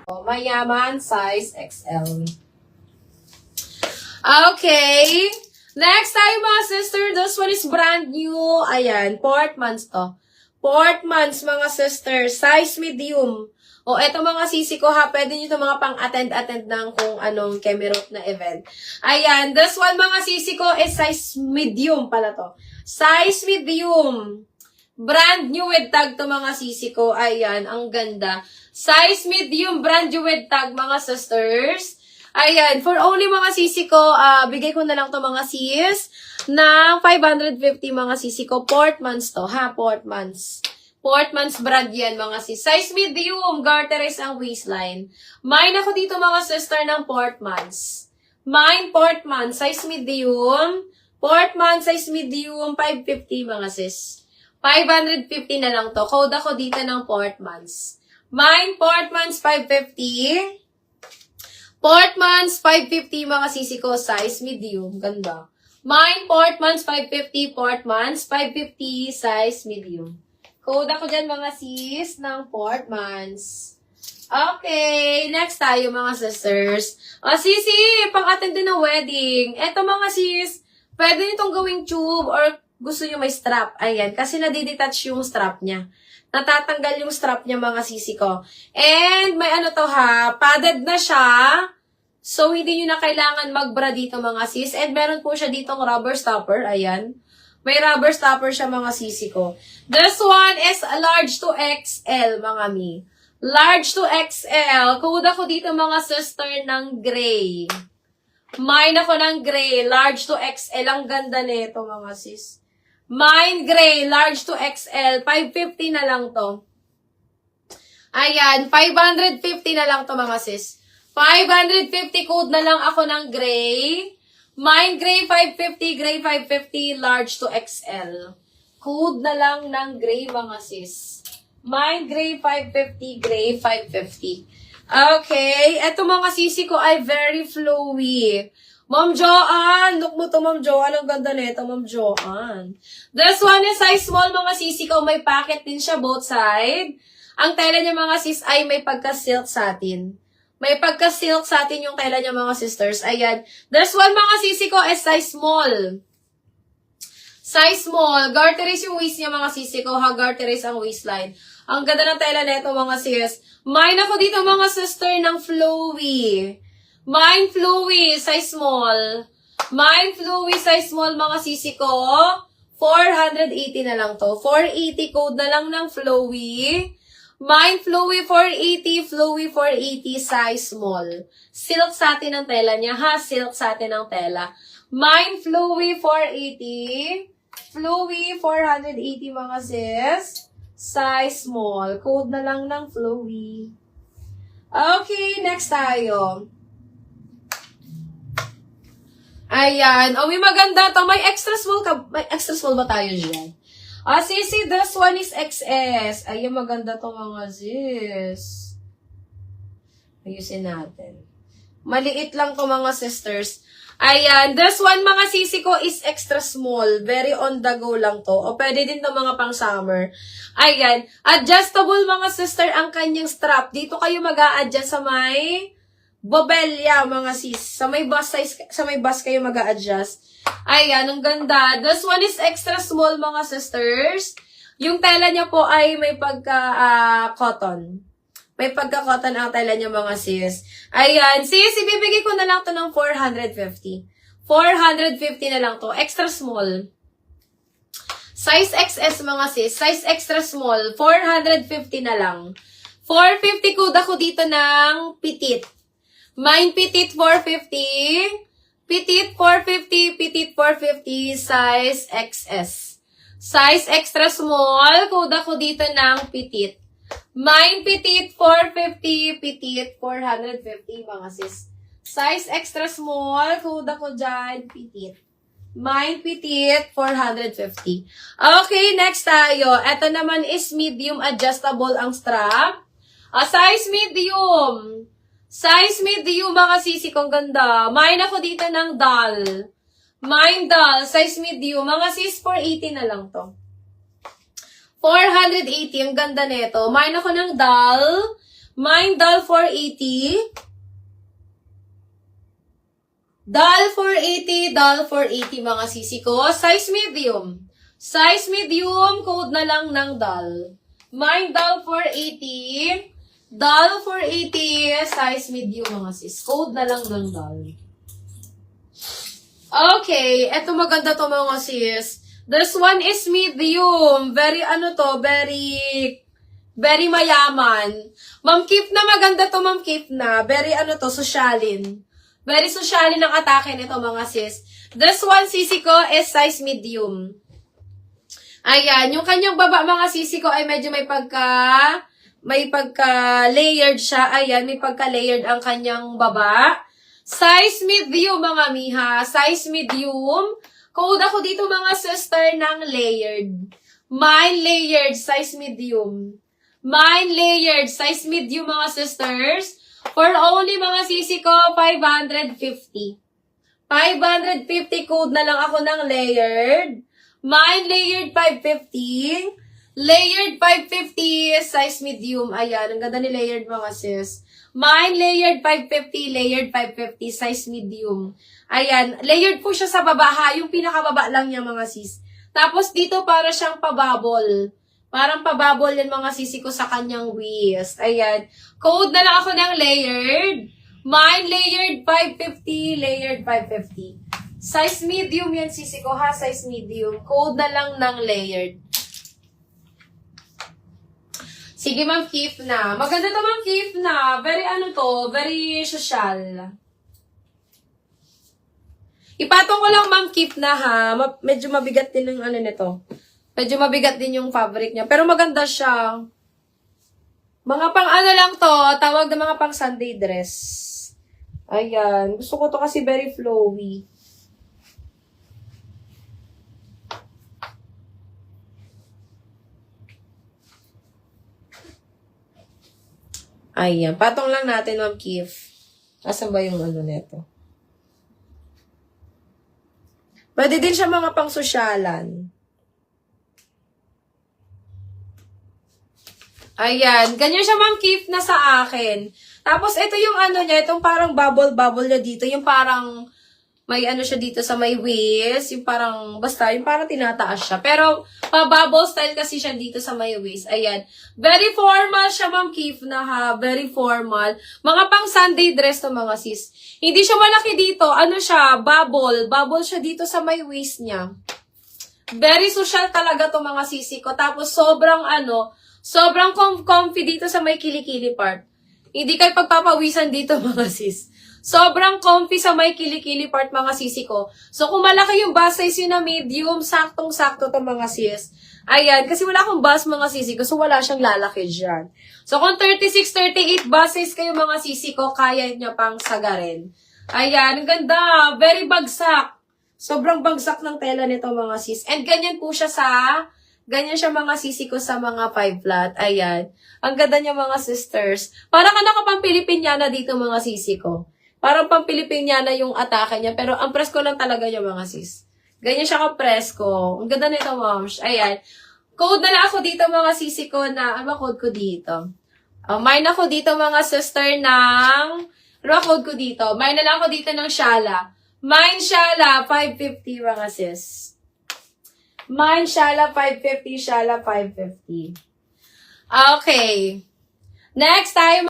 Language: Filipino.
Mayaman, size XL. Okay. Next tayo mga sister. This one is brand new. Ayan, Portmans to. Portmans mga sister. Size medium. O, eto mga sisi ko ha. Pwede nyo ito mga pang-attend ng kung anong Kemerot na event. Ayan, this one mga sisi ko is size medium pala to. Size medium. Brand new with tag to mga sisi ko. Ayan, ang ganda. Size medium, brand new with tag mga sisters. Ayan, for only mga sisi ko, bigay ko na lang to mga sis ng 550 mga sisi ko. Portmans to, ha? Portmans. Portmans brand yan mga sis. Size medium, garterized ang waistline. Mine ako dito mga sister ng Portmans. Mine, Portmans, size medium. Portmans, size medium, 550 mga sis. 550 na lang to. Code ako dito ng Portmans. Mine, Portmans, 550. Portmans, 550 mga sisi ko. Size medium. Ganda. Mine, Portmans, 550. Portmans, 550. Size medium. Code ako dyan mga sis ng Portmans. Okay. Next tayo mga sisters. Sisi, pang-attend din ng wedding. Eto mga sis, pwede nitong gawing tube or gusto nyo may strap. Ayan. Kasi nadidetach yung strap niya. Natatanggal yung strap niya mga sisi ko. And may ano to ha, padded na siya. So, hindi nyo na kailangan mag-bra dito mga sis. And meron po siya ditong rubber stopper. Ayan. May rubber stopper siya mga sisi ko. This one is large to XL mga mi. Large to XL. Code ako dito mga sister ng gray. Mine ako ng gray. Large to XL. Ang ganda nito mga sis. Mine gray, large to XL, 550 na lang to. Ayan, 550 na lang to mga sis. 550 code na lang ako ng gray. Mine gray 550, gray 550, large to XL. Code na lang ng gray mga sis. Mine gray 550, gray 550. Okay, eto mga sisi ko ay very flowy. Ma'am Joanne, look mo to Ma'am Joanne, ang ganda nito Ma'am Joanne. This one is size small mga sisi ko, may pocket din siya both side. Ang tela niya mga sis ay may pagka-silk satin. May pagka-silk satin yung tela niya mga sisters. Ayan. This one mga sisi ko is size small. Size small. Garterized yung waist niya mga sisi ko, ha? Garterized ang waistline. Ang ganda ng tela nito mga sis. Mine ako dito mga sister ng flowy. Mine flowy, size small. Mine flowy, size small mga sisi ko. 480 na lang to. 480 code na lang ng flowy. Mine flowy 480, flowy 480, size small. Silk satin ang tela niya ha. Silk satin ang tela. Mine flowy 480. Flowy 480 mga sis. Size small. Code na lang ng flowy. Okay, next tayo. Ayan. Oh, may maganda to. May extra small ka. May extra small ba tayo dyan? Sisi, this one is XS. Ayan, maganda to mga sis. Ayusin natin. Maliit lang to mga sisters. Ayan. This one mga sisi ko is extra small. Very on the go lang to. O pwede din to mga pang summer. Ayan. Adjustable mga sister ang kanyang strap. Dito kayo mag-a-adjust sa may bobelya, mga sis. Sa may bus size, sa may bus kayo mag-a-adjust. Ayan, ang ganda. This one is extra small, mga sisters. Yung tela niya po ay may pagka-cotton. May pagka-cotton ang tela niya, mga sis. Ayan, sis, ibibigay ko na lang to ng 450. 450 na lang to. Extra small. Size XS, mga sis. Size extra small. 450 na lang. 450 code ako dito ng petite. Mine petite 450, petite 450, petite 450, size XS. Size extra small, code ako dito ng petite. Mine petite 450, petite 450 mga sis. Size extra small, code ako dyan, petite. Mine petite 450. Okay, next tayo. Ito naman is medium adjustable ang strap. Size medium. Size medium mga sisi kong ganda. Mine ako dito ng doll. Mine doll. Size medium. Mga sis, 480 na lang to. 480. Ang ganda nito. Mine ako ng doll. Mine, doll 480. Doll 480, doll 480 mga sisi ko. Size medium. Size medium, code na lang ng doll. Mine, doll 480. Doll 480, size medium mga sis. Code na lang ng doll. Okay, eto maganda to mga sis. This one is medium. Very very mayaman. Ma'am Kip na maganda to, Ma'am Kip na. Very sosyalin. Very sosyalin ang atake nito mga sis. This one sisi ko is size medium. Ayan, yung kanyang baba mga sisi ko ay medyo may pagka-layered siya. Ayan, may pagka-layered ang kanyang baba. Size medium mga miha. Size medium. Code ako dito mga sister ng layered. Mine layered, size medium. Mine layered, size medium mga sisters. For only mga sisi ko, 550. 550 code na lang ako ng layered. Mine layered 550. Layered 550, size medium. Ayan, ang ganda ni layered mga sis. Mine layered 550, layered 550, size medium. Ayan, layered po siya sa baba ha. Yung pinakababa lang niya mga sis. Tapos dito para siyang pababol. Parang pababol yan mga sisi ko sa kanyang waist. Ayan. Code na lang ako ng layered. Mine layered 550, layered 550. Size medium yan sisi ko ha. Size medium. Code na lang ng layered. Sige, Ma'am Kif na. Maganda to, Ma'am Kif na. Very very social. Ipatong ko lang, Ma'am Kif na ha. Medyo mabigat din yung nito. Medyo mabigat din yung fabric niya. Pero maganda siya. Mga pang lang to. Tawag na mga pang Sunday dress. Ayan. Gusto ko to kasi very flowy. Ayan. Patong lang natin, Ma'am Kif. Asan ba yung neto? Pwede din siya mga pang sosyalan. Ayan. Ganyan siya, Ma'am Kif, na sa akin. Tapos, ito yung niya, itong parang bubble niya dito. Yung parang, may siya dito sa may waist. Yung parang, basta, yung parang tinataas siya. Pero, pa-bubble style kasi siya dito sa may waist. Ayan. Very formal siya, Ma'am Kif, na ha. Very formal. Mga pang Sunday dress to, mga sis. Hindi siya malaki dito. Siya, bubble. Bubble siya dito sa may waist niya. Very social talaga to, mga sisi ko. Tapos, sobrang sobrang comfy dito sa may kilikili part. Hindi kayo pagpapawisan dito mga sis. Sobrang comfy sa may kilikili part mga sisi ko. So kung malaki yung bust size yun na medium, saktong-sakto to mga sis. Ayan, kasi wala akong bust mga sisi ko, so wala siyang lalaki dyan. So kung 36, 38 bust size kayo mga sisi ko, kaya niya pang sagarin. Ayan, ang ganda. Very bagsak. Sobrang bagsak ng tela nito mga sis. And ganyan po siya ganyan siya mga sisi ko sa mga 5 flat. Ayan. Ang ganda niya mga sisters. Parang pang Pilipinyana dito mga sisi ko. Parang pang Pilipinyana yung atake niya. Pero ang presko lang talaga niya mga sis. Ganyan siya ka-presko. Ang ganda nito, moms. Ayan. Code na lang ako dito mga sisi ko na, ano code ko dito? Mine ako dito mga sister ng, ano code ko dito? Mine na lang ako dito ng Shala. Mine Shala, 550 mga sis. Mine, Shala, 550. Shala, 550. Okay. Next tayo,